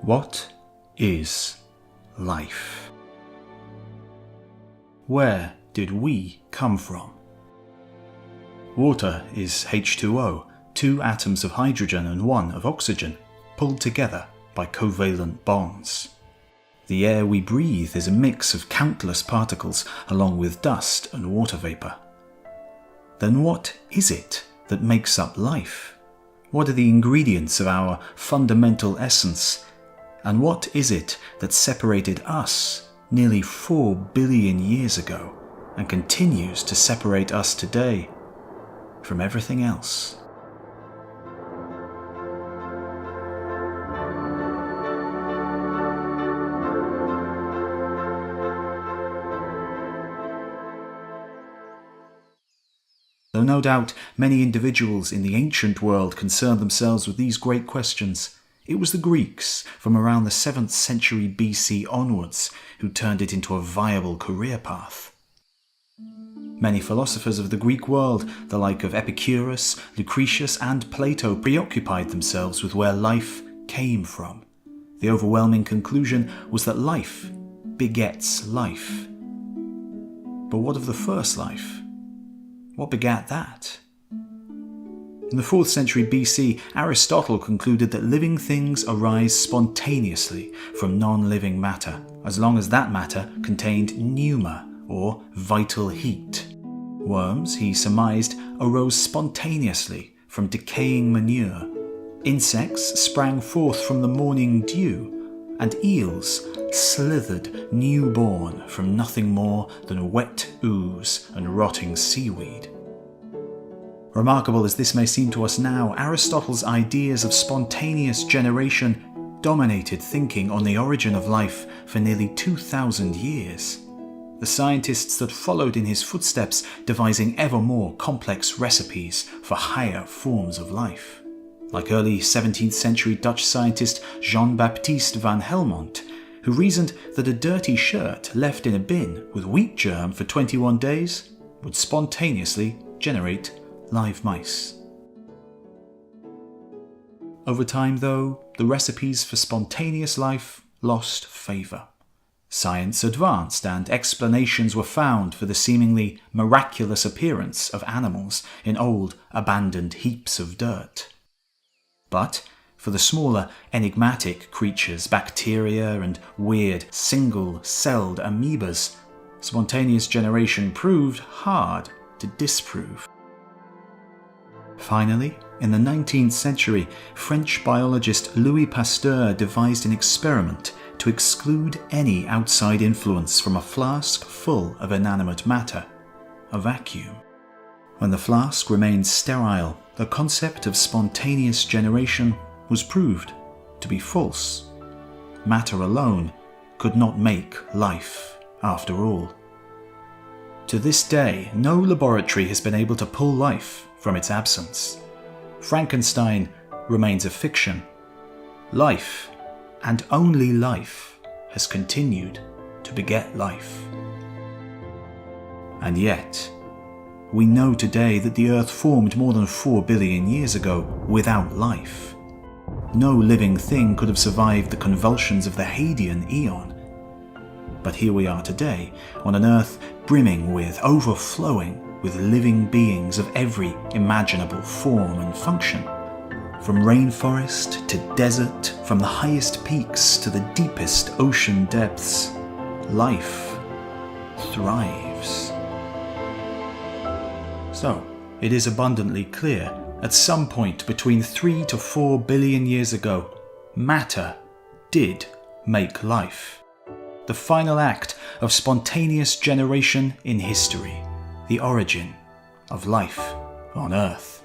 What is life? Where did we come from? Water is H2O, 2 atoms of hydrogen and 1 of oxygen, pulled together by covalent bonds. The air we breathe is a mix of countless particles along with dust and water vapor. Then what is it that makes up life? What are the ingredients of our fundamental essence? And what is it that separated us nearly 4 billion years ago and continues to separate us today from everything else? Though no doubt many individuals in the ancient world concerned themselves with these great questions, it was the Greeks from around the 7th century BC onwards who turned it into a viable career path. Many philosophers of the Greek world, the like of Epicurus, Lucretius and Plato, preoccupied themselves with where life came from. The overwhelming conclusion was that life begets life. But what of the first life? What begat that? In the 4th century BC, Aristotle concluded that living things arise spontaneously from non-living matter, as long as that matter contained pneuma, or vital heat. Worms, he surmised, arose spontaneously from decaying manure. Insects sprang forth from the morning dew, and eels slithered newborn from nothing more than wet ooze and rotting seaweed. Remarkable as this may seem to us now, Aristotle's ideas of spontaneous generation dominated thinking on the origin of life for nearly 2,000 years. The scientists that followed in his footsteps, devising ever more complex recipes for higher forms of life. Like early 17th century Dutch scientist Jean-Baptiste van Helmont, who reasoned that a dirty shirt left in a bin with wheat germ for 21 days would spontaneously generate live mice. Over time, though, the recipes for spontaneous life lost favour. Science advanced and explanations were found for the seemingly miraculous appearance of animals in old, abandoned heaps of dirt. But for the smaller, enigmatic creatures, bacteria and weird, single-celled amoebas, spontaneous generation proved hard to disprove. Finally, in the 19th century, French biologist Louis Pasteur devised an experiment to exclude any outside influence from a flask full of inanimate matter, a vacuum. When the flask remained sterile, the concept of spontaneous generation was proved to be false. Matter alone could not make life, after all. To this day, no laboratory has been able to pull life from its absence. Frankenstein remains a fiction. Life, and only life, has continued to beget life. And yet, we know today that the Earth formed more than 4 billion years ago without life. No living thing could have survived the convulsions of the Hadean Eon. But here we are today, on an Earth brimming with, overflowing with living beings of every imaginable form and function. From rainforest to desert, from the highest peaks to the deepest ocean depths, life thrives. So, it is abundantly clear, at some point between 3 to 4 billion years ago, matter did make life. The final act of spontaneous generation in history, the origin of life on Earth.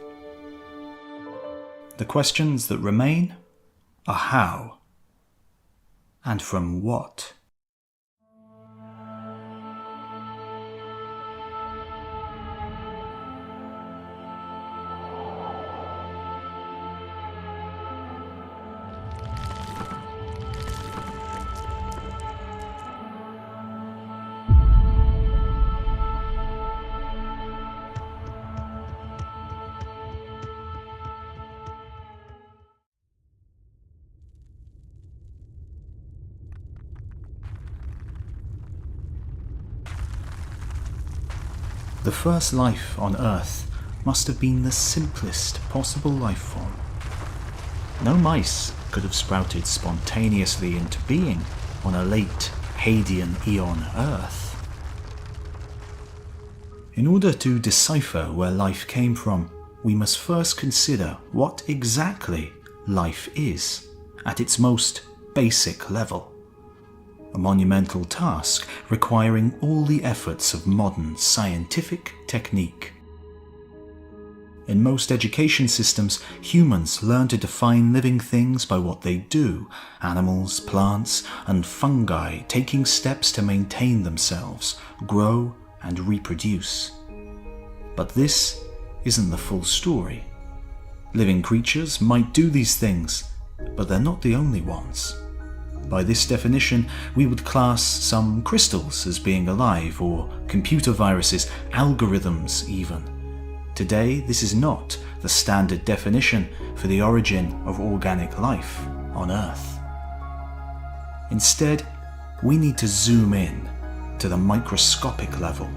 The questions that remain are how and from what? The first life on Earth must have been the simplest possible life form. No mice could have sprouted spontaneously into being on a late Hadean eon Earth. In order to decipher where life came from, we must first consider what exactly life is at its most basic level. A monumental task requiring all the efforts of modern scientific technique. In most education systems, humans learn to define living things by what they do, animals, plants, and fungi taking steps to maintain themselves, grow, and reproduce. But this isn't the full story. Living creatures might do these things, but they're not the only ones. By this definition, we would class some crystals as being alive, or computer viruses, algorithms even. Today, this is not the standard definition for the origin of organic life on Earth. Instead, we need to zoom in to the microscopic level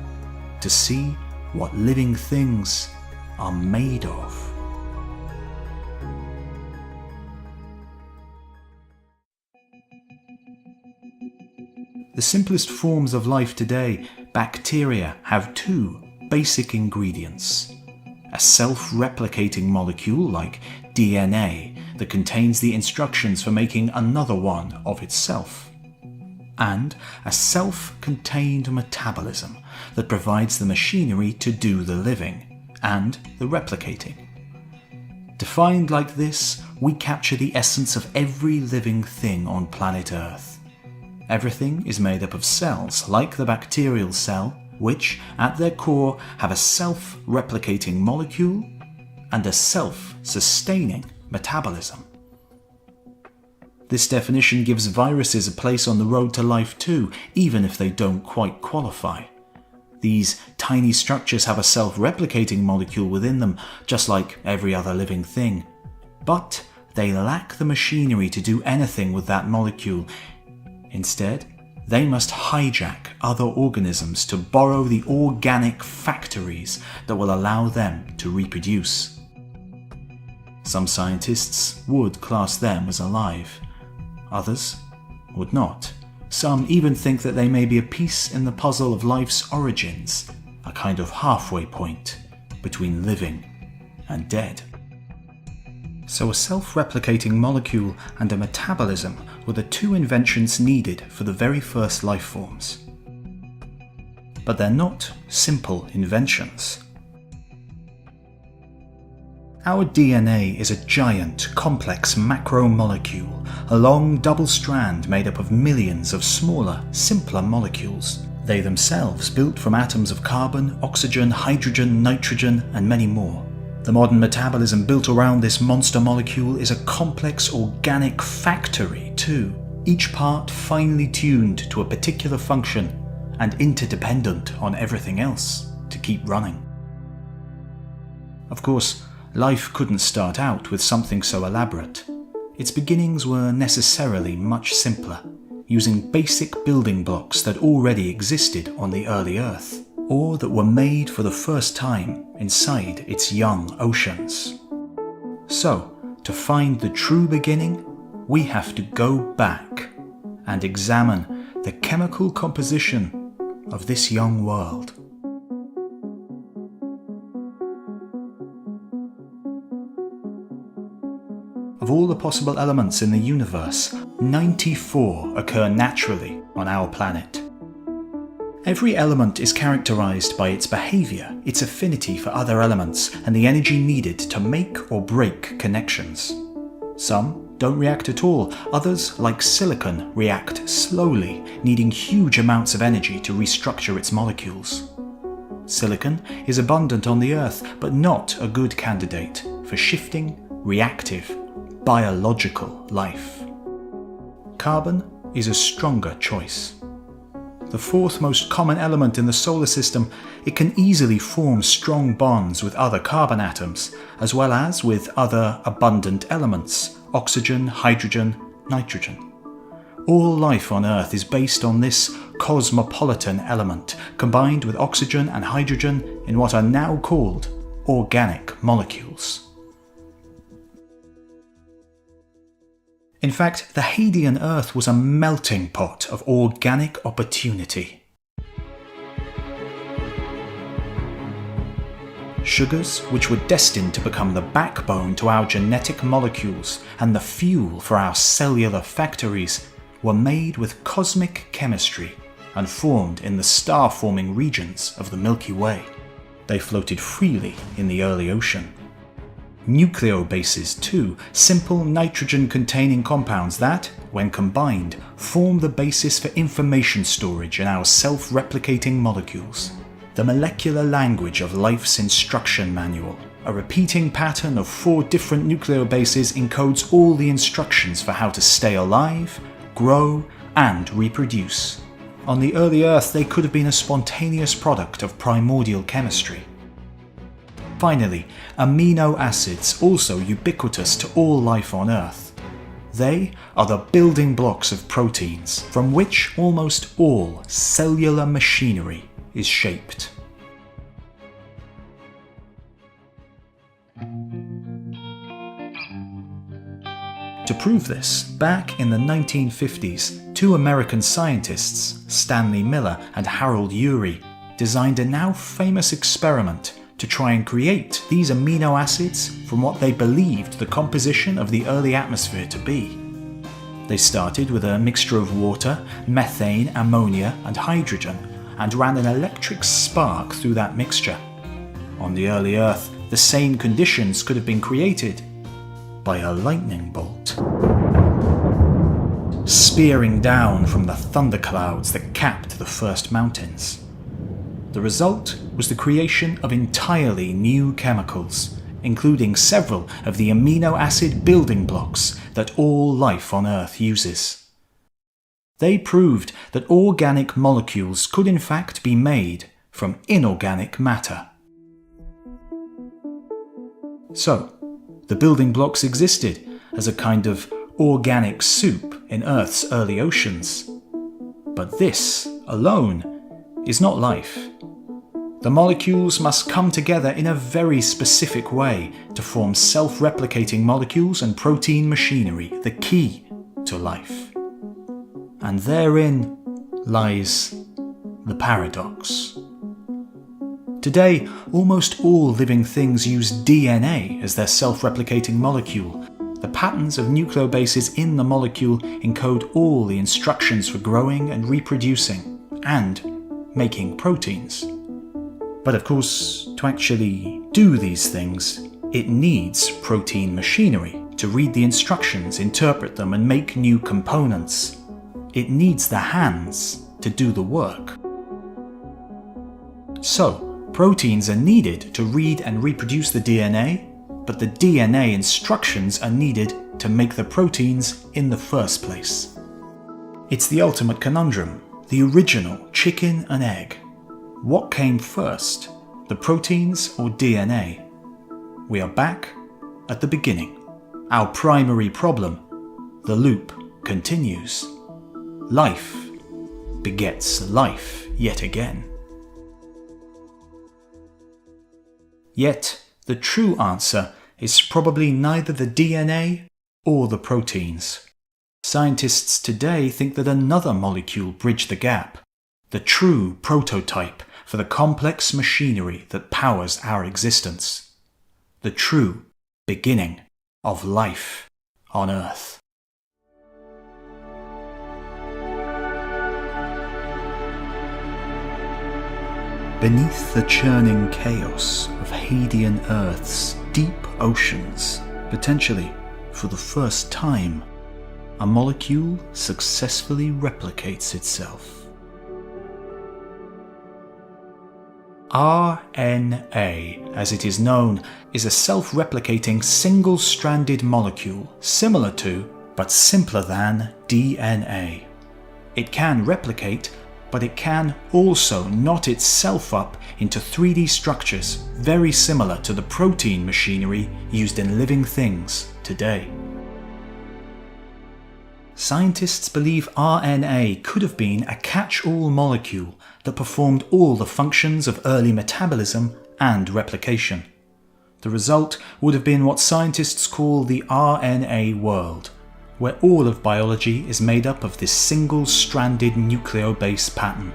to see what living things are made of. The simplest forms of life today, bacteria, have two basic ingredients. A self-replicating molecule like DNA that contains the instructions for making another one of itself. And a self-contained metabolism that provides the machinery to do the living and the replicating. Defined like this, we capture the essence of every living thing on planet Earth. Everything is made up of cells, like the bacterial cell, which, at their core, have a self-replicating molecule and a self-sustaining metabolism. This definition gives viruses a place on the road to life too, even if they don't quite qualify. These tiny structures have a self-replicating molecule within them, just like every other living thing. But they lack the machinery to do anything with that molecule. Instead, they must hijack other organisms to borrow the organic factories that will allow them to reproduce. Some scientists would class them as alive. Others would not. Some even think that they may be a piece in the puzzle of life's origins, a kind of halfway point between living and dead. So a self-replicating molecule and a metabolism were the two inventions needed for the very first life forms. But they're not simple inventions. Our DNA is a giant, complex macromolecule, a long double strand made up of millions of smaller, simpler molecules. They themselves built from atoms of carbon, oxygen, hydrogen, nitrogen, and many more. The modern metabolism built around this monster molecule is a complex organic factory too, each part finely tuned to a particular function and interdependent on everything else to keep running. Of course, life couldn't start out with something so elaborate. Its beginnings were necessarily much simpler, using basic building blocks that already existed on the early Earth, or that were made for the first time inside its young oceans. So, to find the true beginning, we have to go back and examine the chemical composition of this young world. Of all the possible elements in the universe, 94 occur naturally on our planet. Every element is characterized by its behavior, its affinity for other elements, and the energy needed to make or break connections. Some don't react at all, others, like silicon, react slowly, needing huge amounts of energy to restructure its molecules. Silicon is abundant on the Earth, but not a good candidate for shifting, reactive, biological life. Carbon is a stronger choice. The fourth most common element in the solar system, it can easily form strong bonds with other carbon atoms, as well as with other abundant elements, oxygen, hydrogen, nitrogen. All life on Earth is based on this cosmopolitan element combined with oxygen and hydrogen in what are now called organic molecules. In fact, the Hadean Earth was a melting pot of organic opportunity. Sugars, which were destined to become the backbone to our genetic molecules and the fuel for our cellular factories, were made with cosmic chemistry and formed in the star-forming regions of the Milky Way. They floated freely in the early ocean. Nucleobases too, simple nitrogen-containing compounds that, when combined, form the basis for information storage in our self-replicating molecules. The molecular language of life's instruction manual. A repeating pattern of 4 different nucleobases encodes all the instructions for how to stay alive, grow, and reproduce. On the early Earth, they could have been a spontaneous product of primordial chemistry. Finally, amino acids, also ubiquitous to all life on Earth. They are the building blocks of proteins, from which almost all cellular machinery is shaped. To prove this, back in the 1950s, 2 American scientists, Stanley Miller and Harold Urey, designed a now famous experiment to try and create these amino acids from what they believed the composition of the early atmosphere to be. They started with a mixture of water, methane, ammonia, and hydrogen, and ran an electric spark through that mixture. On the early Earth, the same conditions could have been created by a lightning bolt, spearing down from the thunderclouds that capped the first mountains. The result was the creation of entirely new chemicals, including several of the amino acid building blocks that all life on Earth uses. They proved that organic molecules could in fact be made from inorganic matter. So, the building blocks existed as a kind of organic soup in Earth's early oceans. But this, alone, is not life. The molecules must come together in a very specific way to form self-replicating molecules and protein machinery, the key to life. And therein lies the paradox. Today, almost all living things use DNA as their self-replicating molecule. The patterns of nucleobases in the molecule encode all the instructions for growing and reproducing, and making proteins. But of course, to actually do these things, it needs protein machinery to read the instructions, interpret them, and make new components. It needs the hands to do the work. So, proteins are needed to read and reproduce the DNA, but the DNA instructions are needed to make the proteins in the first place. It's the ultimate conundrum, the original chicken and egg. What came first, the proteins or DNA? We are back at the beginning. Our primary problem, the loop, continues. Life begets life yet again. Yet, the true answer is probably neither the DNA or the proteins. Scientists today think that another molecule bridged the gap, the true prototype for the complex machinery that powers our existence, the true beginning of life on Earth. Beneath the churning chaos of Hadean Earth's deep oceans, potentially for the first time, a molecule successfully replicates itself. RNA, as it is known, is a self-replicating single-stranded molecule similar to, but simpler than, DNA. It can replicate, but it can also knot itself up into 3D structures very similar to the protein machinery used in living things today. Scientists believe RNA could have been a catch-all molecule that performed all the functions of early metabolism and replication. The result would have been what scientists call the RNA world, where all of biology is made up of this single-stranded nucleobase pattern.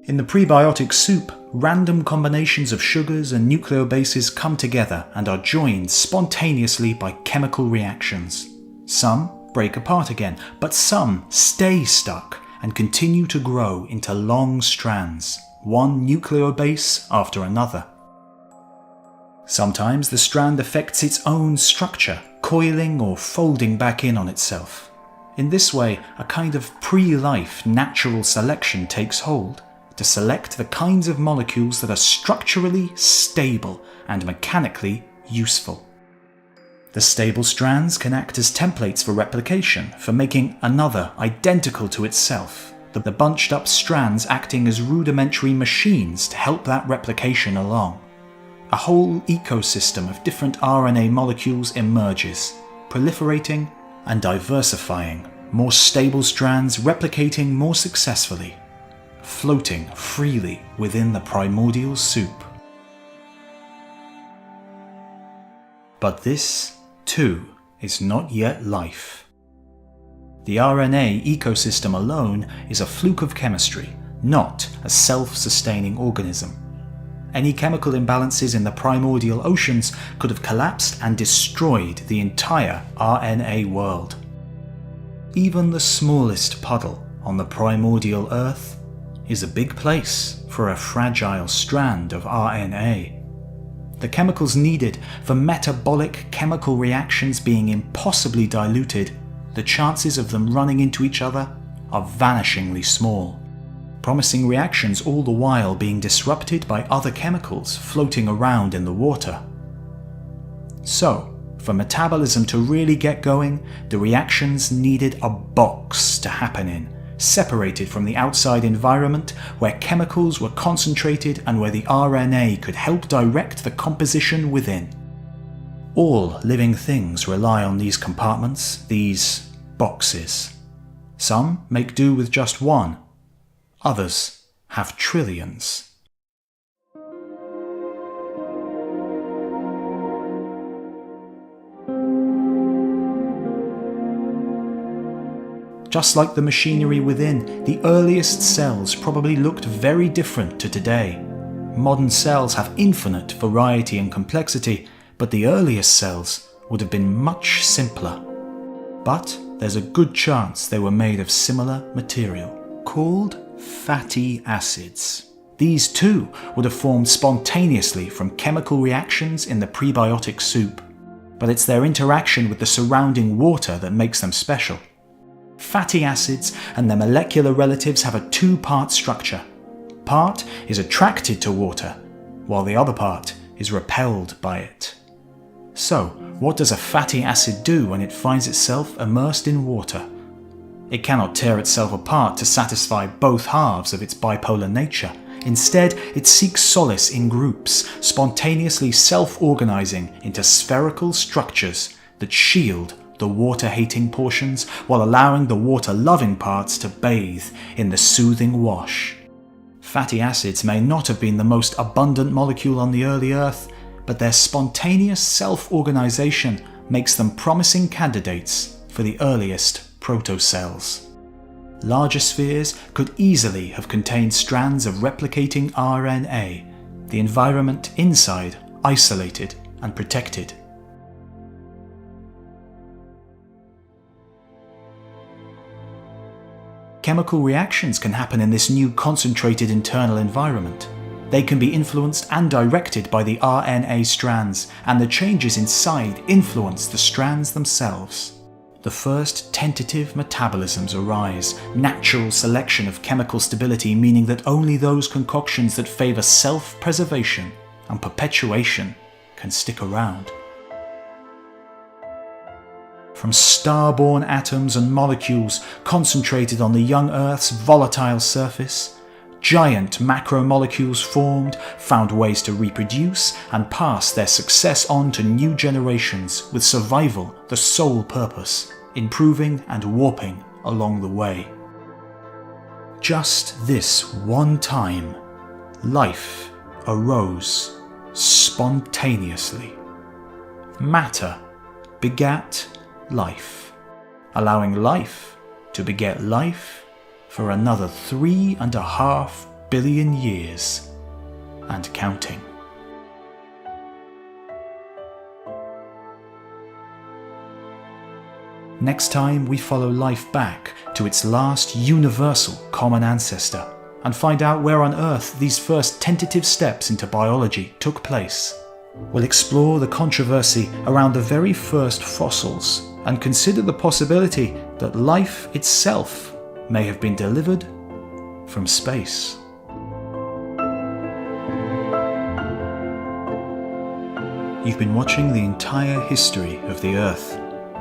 In the prebiotic soup, random combinations of sugars and nucleobases come together and are joined spontaneously by chemical reactions. Some break apart again, but some stay stuck and continue to grow into long strands, one nucleobase after another. Sometimes the strand affects its own structure, coiling or folding back in on itself. In this way, a kind of pre-life natural selection takes hold, to select the kinds of molecules that are structurally stable and mechanically useful. The stable strands can act as templates for replication, for making another identical to itself, the bunched up strands acting as rudimentary machines to help that replication along. A whole ecosystem of different RNA molecules emerges, proliferating and diversifying, more stable strands replicating more successfully, floating freely within the primordial soup. But this, too, is not yet life. The RNA ecosystem alone is a fluke of chemistry, not a self-sustaining organism. Any chemical imbalances in the primordial oceans could have collapsed and destroyed the entire RNA world. Even the smallest puddle on the primordial Earth is a big place for a fragile strand of RNA. The chemicals needed for metabolic chemical reactions being impossibly diluted, the chances of them running into each other are vanishingly small, promising reactions all the while being disrupted by other chemicals floating around in the water. So, for metabolism to really get going, the reactions needed a box to happen in, separated from the outside environment, where chemicals were concentrated and where the RNA could help direct the composition within. All living things rely on these compartments, these boxes. Some make do with just one, others have trillions. Just like the machinery within, the earliest cells probably looked very different to today. Modern cells have infinite variety and complexity, but the earliest cells would have been much simpler. But there's a good chance they were made of similar material, called fatty acids. These too would have formed spontaneously from chemical reactions in the prebiotic soup, but it's their interaction with the surrounding water that makes them special. Fatty acids and their molecular relatives have a two-part structure. Part is attracted to water, while the other part is repelled by it. So, what does a fatty acid do when it finds itself immersed in water? It cannot tear itself apart to satisfy both halves of its bipolar nature. Instead, it seeks solace in groups, spontaneously self-organizing into spherical structures that shield the water-hating portions while allowing the water-loving parts to bathe in the soothing wash. Fatty acids may not have been the most abundant molecule on the early Earth, but their spontaneous self-organization makes them promising candidates for the earliest protocells. Larger spheres could easily have contained strands of replicating RNA, the environment inside isolated and protected. Chemical reactions can happen in this new concentrated internal environment. They can be influenced and directed by the RNA strands, and the changes inside influence the strands themselves. The first tentative metabolisms arise, natural selection of chemical stability, meaning that only those concoctions that favour self-preservation and perpetuation can stick around. from star-born atoms and molecules concentrated on the young Earth's volatile surface, giant macromolecules formed, found ways to reproduce and pass their success on to new generations, with survival the sole purpose, improving and warping along the way. Just this one time, life arose spontaneously. Matter begat life, allowing life to beget life for another 3.5 billion years and counting. Next time, we follow life back to its last universal common ancestor and find out where on Earth these first tentative steps into biology took place. We'll explore the controversy around the very first fossils and consider the possibility that life itself may have been delivered from space. You've been watching the entire history of the Earth.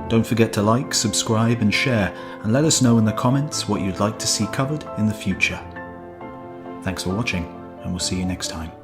Don't forget to like, subscribe and share, and let us know in the comments what you'd like to see covered in the future. Thanks for watching, and we'll see you next time.